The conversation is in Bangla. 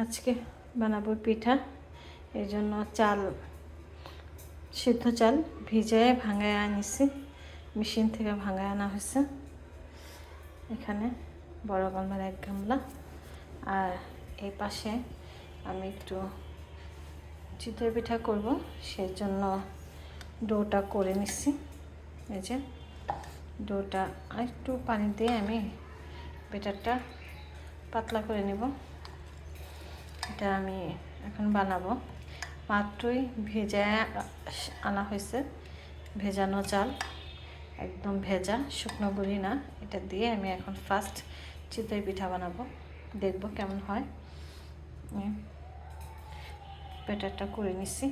আজকে বানাবো পিঠা। এই জন্য চাল, সিদ্ধ চাল ভিজায় ভাঙায় আনিছি, মেশিন থেকে ভাঙায় আনা হয়েছে। এখানে বড় গামলার 1 গামলা, আর এই পাশে আমি একটু চিতই পিঠা করব, সেজন্য ডোটা করে নিচ্ছি। এই যে ডোটা একটু পানি দিয়ে আমি ব্যাটারটা পাতলা করে নেব। এটা আমি এখন বানাবো। মাত্রই ভেজা আনা হয়েছে, ভেজানো চাল, একদম ভেজা, শুকনো গুঁড়ি না। এটা দিয়ে আমি এখন ফার্স্ট চিতই পিঠা বানাবো, দেখব কেমন হয়। ব্যাটারটা করে নিছি।